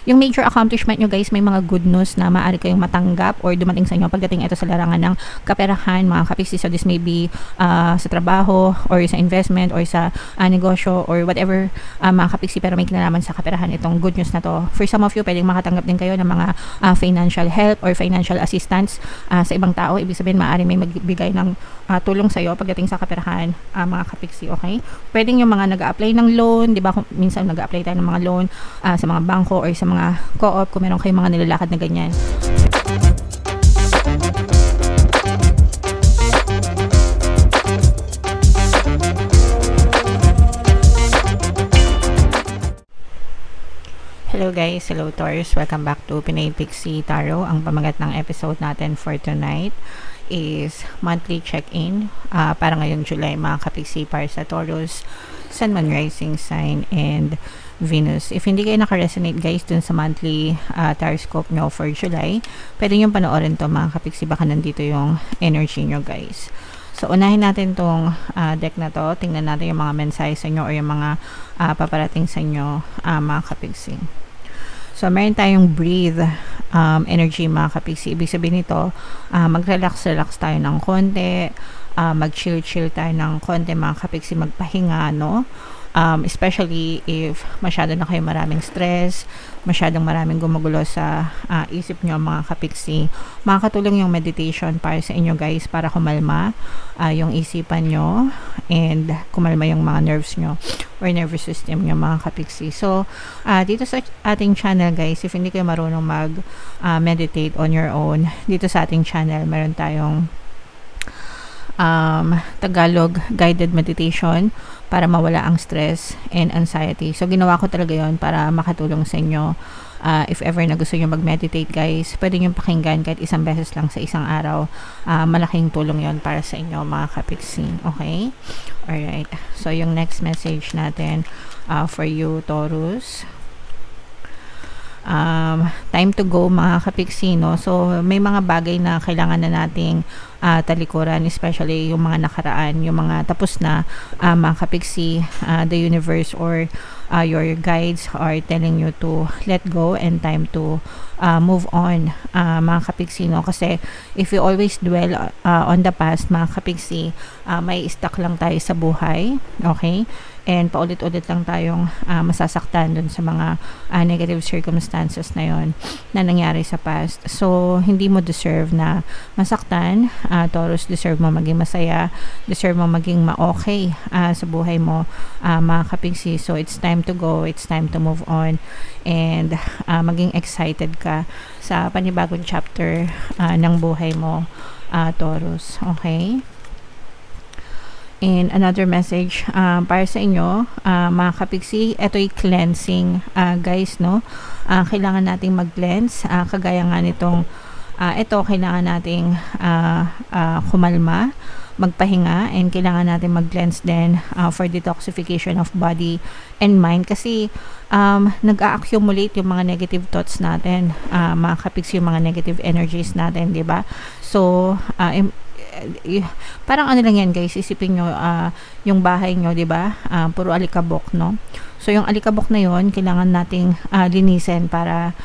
yung major accomplishment nyo guys, may mga good news na maaari kayong matanggap or dumating sa inyo pagdating ito sa larangan ng kaperahan mga kapiksi. So this may be sa trabaho or sa investment or sa negosyo or whatever mga kapiksi, pero may kinalaman sa kaperahan itong good news na to. For some of you, pwedeng makatanggap din kayo ng mga financial help or financial assistance sa ibang tao. Ibig sabihin maaari may magbigay ng tulong sa iyo pagdating sa kaperahan mga kapiksi, okay? Pwedeng yung mga nag-a-apply ng loan, di ba? Minsan nag-a-apply tayo ng mga loan sa mga bangko or sa mga co-op kung meron kayong mga nilalakad na ganyan. Hello guys, hello Taurus, welcome back to Pinay Pixie Tarot. Ang pamagat ng episode natin for tonight is monthly check-in para ngayong July mga kapiksi para sa Taurus, Sun, Moon, Rising Sign, and Venus. If hindi kayo naka-resonate guys dun sa monthly taroscope nyo for July, pwede nyo panoorin to mga kapiksi, baka nandito yung energy nyo guys. So, unahin natin tong deck na to. Tingnan natin yung mga mensahe sa inyo or yung mga paparating sa inyo mga kapiksi. So, meron tayong breathe energy mga kapiksi. Ibig sabihin nito, mag-relax tayo ng konti, mag-chill tayo ng konti mga kapiksi, magpahinga, no? Especially if masyado na kayo maraming stress, masyadong maraming gumugulo sa isip nyo mga kapiksi. Makakatulong yung meditation para sa inyo guys, para kumalma yung isipan nyo and kumalma yung mga nerves nyo or nervous system nyo mga kapiksi. So, dito sa ating channel guys, if hindi kayo marunong mag-meditate on your own, dito sa ating channel meron tayong Tagalog guided meditation para mawala ang stress and anxiety. So, ginawa ko talaga yon para makatulong sa inyo. If ever na gusto nyo mag-meditate guys, pwede nyo pakinggan kahit isang beses lang sa isang araw. Malaking tulong yon para sa inyo mga kapiksi. Okay? Alright. So, yung next message natin for you Taurus. Time to go mga kapiksi, no? So may mga bagay na kailangan na nating talikuran, especially yung mga nakaraan, yung mga tapos na mga kapiksi. The universe or your guides are telling you to let go and time to move on mga kapiksi, no? Kasi if you always dwell on the past mga kapiksi, may stuck lang tayo sa buhay, okay? And paulit-ulit lang tayong masasaktan dun sa mga negative circumstances na yon na nangyari sa past. So, hindi mo deserve na masaktan. Taurus, deserve mo maging masaya. Deserve mo maging ma-okay sa buhay mo, mga kapiksi. So, it's time to go. It's time to move on. And maging excited ka sa panibagong chapter ng buhay mo, Taurus. Okay? And another message para sa inyo mga kapiksi, ito'y cleansing guys, no? Kailangan nating mag-cleanse, kagaya nga nitong ito, kailangan nating kumalma, magpahinga, and kailangan natin mag-cleanse din for detoxification of body and mind kasi nag-a-accumulate yung mga negative thoughts natin mga kapiksi, yung mga negative energies natin, di ba? So parang ano lang yan guys, isipin nyo yung bahay nyo, di ba? Puro alikabok, no? So yung alikabok na yon kailangan nating linisin para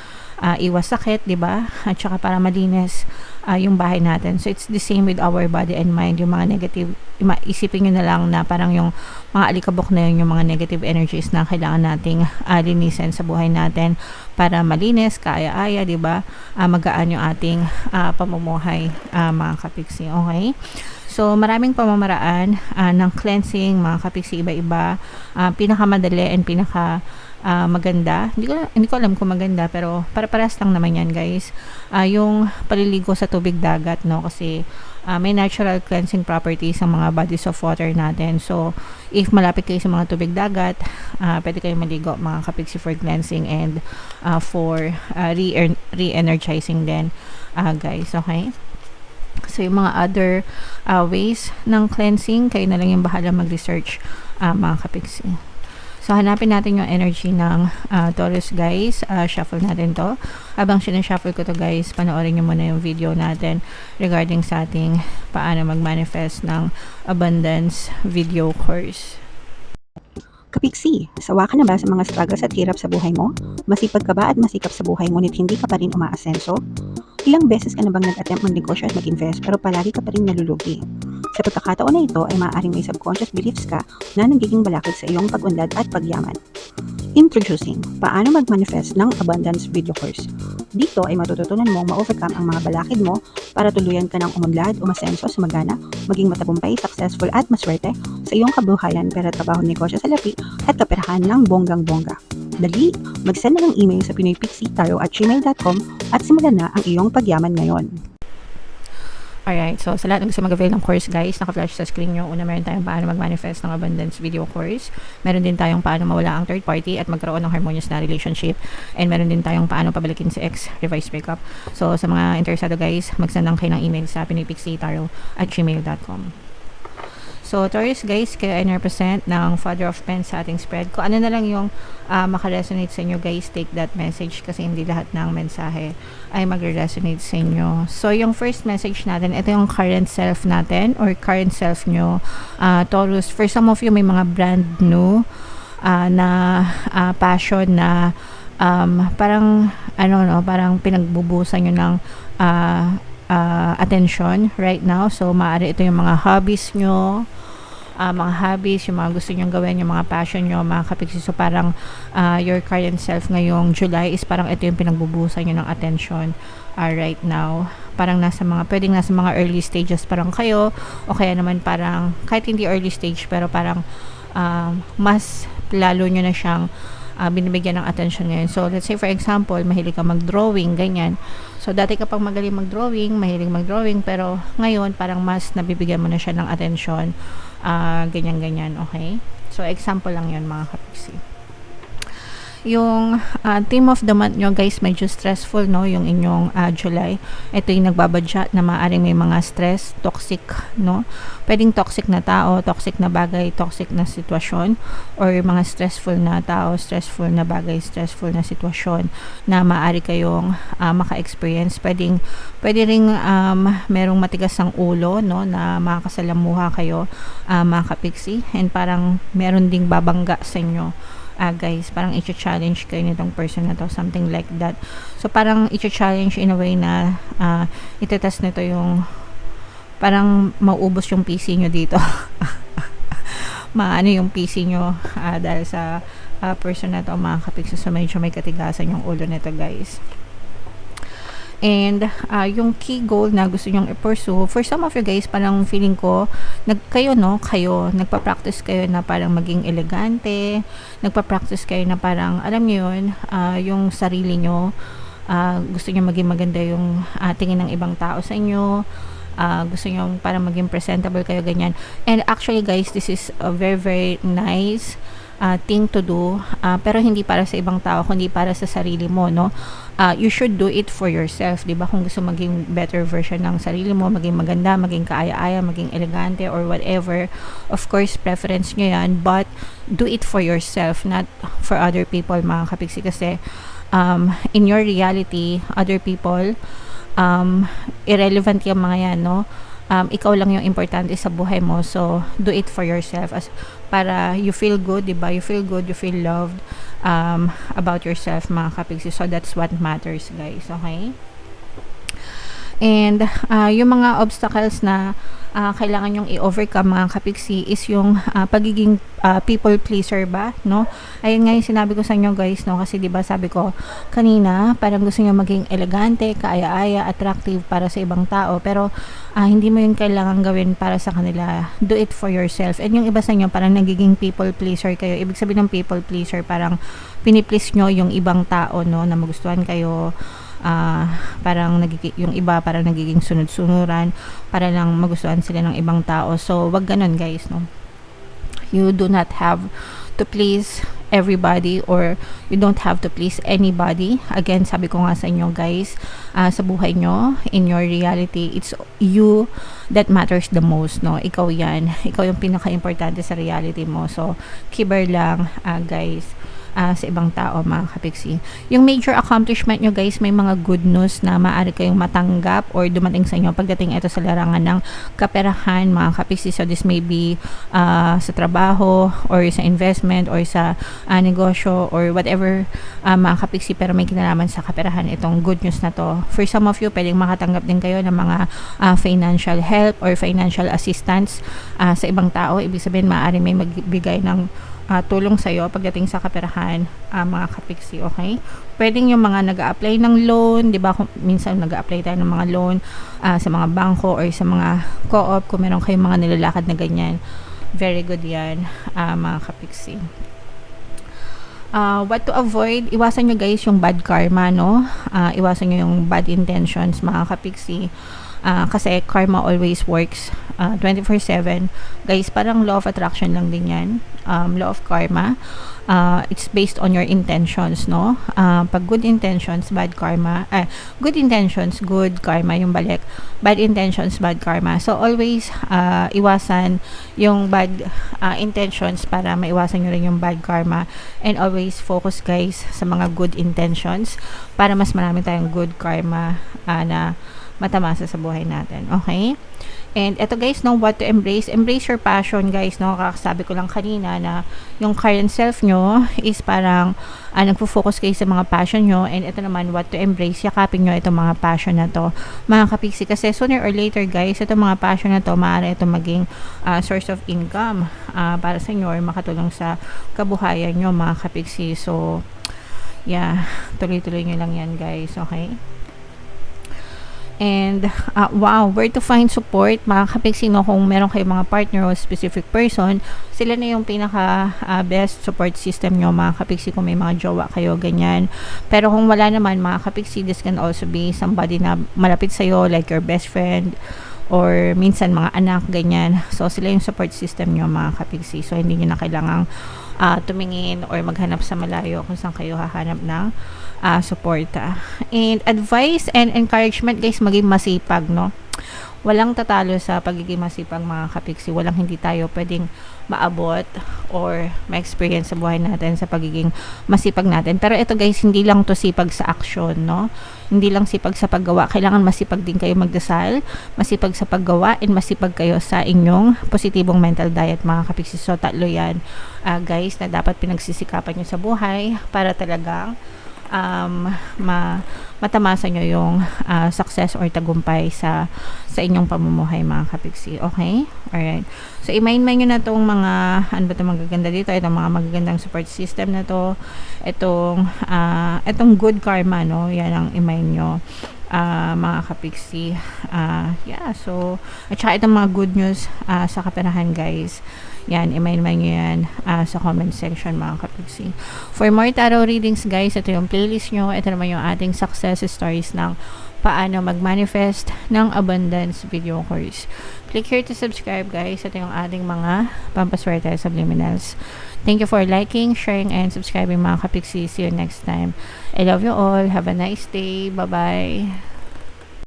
iwas sakit, di ba? At saka para malinis yung bahay natin. So it's the same with our body and mind. Yung mga negative, isipin nyo na lang na parang yung mga alikabok na yun, yung mga negative energies na kailangan nating linisin sa buhay natin para malinis, kaaya-aya, di ba? Magaan yung ating pamumuhay, mga kapiksi. Okay? So, maraming pamamaraan ng cleansing, mga kapiksi, iba-iba. Pinakamadali and maganda. Hindi ko alam kung maganda, pero para-paras lang naman yan, guys. Yung paliligo sa tubig dagat, no? Kasi may natural cleansing properties ang mga bodies of water natin. So, if malapit kayo sa mga tubig dagat, pwede kayong maligo, mga kapiksi, for cleansing and for re-energizing din, guys. Okay? So, yung mga other ways ng cleansing, kayo na lang yung bahala mag-research, mga kapiksi. So, hanapin natin yung energy ng Taurus, guys. Shuffle natin to. Habang sinashuffle ko to, guys, panoorin nyo muna yung video natin regarding sa ating paano mag-manifest ng abundance video course. Kapiksi, sawa ka na ba sa mga struggles at hirap sa buhay mo? Masipag ka ba at masikap sa buhay ngunit hindi ka pa rin umaasenso? Ilang beses ka na bang nag-attempt magnegosyo at mag-invest pero palagi ka pa rin nalulugi? Sa pagkakataon na ito ay maaaring may subconscious beliefs ka na nagiging balakid sa iyong pag-unlad at pagyaman. Introducing, paano mag-manifest ng abundance video course. Dito ay matututunan mong ma-overcome ang mga balakid mo para tuluyan ka ng umunlad, umasenso, sumagana, maging matagumpay, successful at maswerte sa iyong kabuhayan, pera, trabaho, negosyo, salapi at kaperahan ng bonggang-bongga. Dali, mag-send na ng email sa pinoypixie@gmail.com at simulan na ang iyong pagyaman ngayon. Alright, so sa lahat ng gusto mag-avail ng course guys, naka-flash sa screen nyo. Una, meron tayong paano mag-manifest ng abundance video course. Meron din tayong paano mawala ang third party at magkaroon ng harmonious na relationship. And meron din tayong paano pabalikin si ex, revised breakup. So sa mga interesado guys, mag-send lang kayo ng email sa pinoypixie@gmail.com. So, Taurus guys, kayo ay represent ng Father of Pens sa ating spread. Kung ano na lang yung makaresonate sa inyo guys, take that message kasi hindi lahat ng mensahe ay mag-resonate sa inyo. So, yung first message natin, ito yung current self natin or current self nyo. Taurus, for some of you, may mga brand new na passion na parang parang pinagbubusan nyo ng attention right now. So, maaari ito yung mga hobbies nyo, yung mga gusto nyong gawin, yung mga passion nyo, mga kapiksi. So, parang your current self ngayong July is parang ito yung pinagbubusan nyo ng attention right now. Parang pwedeng nasa mga early stages parang kayo, o kaya naman parang, kahit hindi early stage, pero parang mas lalo nyo na siyang binibigyan ng attention ngayon. So, let's say for example, mahilig ka mag-drawing, ganyan. So, dati ka pang magaling mahilig mag-drawing, pero ngayon, parang mas nabibigyan mo na siya ng attention. Ganyan-ganyan, okay? So, example lang yun, mga kapiksi. Yung theme of the month nyo guys, medyo stressful, no? Yung inyong July. Ito yung nagbabadya na maaaring may mga stress, toxic, no? Pwedeng toxic na tao, toxic na bagay, toxic na sitwasyon, or mga stressful na tao, stressful na bagay, stressful na sitwasyon na maaari kayong maka-experience. Pwede ring merong matigas ang ulo, no? Na makakasalamuha kayo, mga kapiksi, and parang meron ding babangga sa inyo. Guys, parang i-challenge kayo nitong person na to, something like that. So, parang i-challenge in a way na itetest nito yung parang mauubos yung PC nyo dito. Maano yung PC nyo dahil sa person na to, mga kapiksi. So, medyo may katigasan yung ulo nito, guys. And yung key goal na gusto nyong i-pursue, for some of you guys, parang feeling ko kayo nagpa-practice kayo na parang maging elegante, nagpa-practice kayo na parang alam niyo yun, yung sarili nyo, gusto nyo maging maganda yung tingin ng ibang tao sa inyo, gusto nyo parang maging presentable kayo, ganyan. And actually guys, this is a very very nice thing to do, pero hindi para sa ibang tao, kundi para sa sarili mo, no? You should do it for yourself, di ba? Kung gusto maging better version ng sarili mo, maging maganda, maging kaaya-aya, maging elegante, or whatever, of course, preference nyo yan, but do it for yourself, not for other people, mga kapiksi, kasi in your reality, other people, irrelevant yung mga yan, no? Ikaw lang yung importante sa buhay mo, so do it for yourself, para you feel good, diba? You feel good, you feel loved about yourself, mga kapiksi. So that's what matters, guys, okay? And yung mga obstacles na kailangan yung i-overcome, mga kapiksi, is yung pagiging people pleaser ba, no? Ayun nga yung sinabi ko sa inyo guys, no? Kasi diba sabi ko kanina, parang gusto nyo maging elegante, kaaya-aya, attractive para sa ibang tao, pero hindi mo yung kailangan gawin para sa kanila. Do it for yourself. And yung iba sa inyo, parang nagiging people pleaser kayo. Ibig sabihin ng people pleaser, parang piniplease nyo yung ibang tao, no? Na magustuhan kayo, parang yung iba parang nagiging sunod-sunuran para lang magustuhan sila ng ibang tao. So wag ganun, guys, no? You do not have to please everybody, or you don't have to please anybody. Again, sabi ko nga sa inyo guys, sa buhay nyo, in your reality, it's you that matters the most, no? Ikaw yan, ikaw yung pinaka-importante sa reality mo. So keep lang, guys. sa ibang tao, mga kapiksi. Yung major accomplishment nyo guys, may mga good news na maaari kayong matanggap or dumating sa inyo pagdating ito sa larangan ng kaperahan, mga kapiksi. So this may be sa trabaho or sa investment or sa negosyo or whatever, mga kapiksi, pero may kinalaman sa kaperahan itong good news na to. For some of you, pwedeng makatanggap din kayo ng mga financial help or financial assistance sa ibang tao. Ibig sabihin, maaari may magbigay ng tulong sa iyo pagdating sa kaperahan, mga kapiksi, okay? Pwedeng yung mga nag-a-apply ng loan, 'di ba? Minsan nag-a-apply tayo ng mga loan sa mga bangko or sa mga co-op, kung meron kayong mga nilalakad na ganyan. Very good 'yan, mga kapiksi. What to avoid, iwasan nyo guys yung bad karma, no? Iwasan nyo yung bad intentions, mga kapiksi. Kasi karma always works 24/7. Guys, parang law of attraction lang din yan. Law of karma. It's based on your intentions, no? Pag good intentions, bad karma. Good intentions, good karma yung balik. Bad intentions, bad karma. So, always iwasan yung bad intentions para maiwasan nyo rin yung bad karma. And always focus guys sa mga good intentions para mas marami tayong good karma na matamasa sa buhay natin. Okay? And eto guys, no, what to embrace. Embrace your passion guys, no? Kakasabi ko lang kanina na yung current self nyo is parang nagfo-focus kayo sa mga passion nyo, and ito naman, what to embrace. Yakapin nyo itong mga passion na to, mga kapiksi, kasi sooner or later guys, itong mga passion na to, maaari ito maging source of income para sa inyo or makatulong sa kabuhayan nyo, mga kapiksi. So yeah, tuloy-tuloy nyo lang yan guys, okay? And wow, where to find support, mga kapiksi, no? Kung meron kayong mga partner o specific person, sila na yung pinaka best support system nyo, mga kapiksi, kung may mga jowa kayo, ganyan. Pero kung wala naman, mga kapiksi, this can also be somebody na malapit sa'yo, like your best friend or minsan mga anak, ganyan. So sila yung support system nyo, mga kapiksi. So hindi nyo na kailangang tumingin or maghanap sa malayo kung saan kayo hahanap ng suporta. And advice and encouragement guys, maging masipag, no? Walang tatalo sa pagiging masipag, mga kapiksi. Walang hindi tayo pwedeng maabot or ma-experience sa buhay natin sa pagiging masipag natin. Pero ito guys, hindi lang to sipag sa action, no? Hindi lang sipag sa paggawa. Kailangan masipag din kayo magdasal, masipag sa paggawa, and masipag kayo sa inyong positibong mental diet, mga kapiksi. So tatlo yan guys na dapat pinagsisikapan nyo sa buhay para talagang matamasa nyo yung success or tagumpay sa inyong pamumuhay, mga kapiksi. Okay? Alright. So, i-mind nyo na itong mga, ano ba itong magaganda dito? Itong mga magagandang support system na to. Itong good karma, no? Yan ang i-mind nyo, mga kapiksi. Yeah, so, at saka itong mga good news sa kaperahan, guys. Yan, i-mind nyo yan sa comment section, mga kapiksi. For more tarot readings, guys, ito yung playlist nyo. Ito naman yung ating success stories ng paano mag-manifest ng abundance video course. Click here to subscribe, guys. Ito yung ating mga pampaswerte subliminals. Thank you for liking, sharing, and subscribing, mga kapiksi. See you next time. I love you all. Have a nice day. Bye-bye.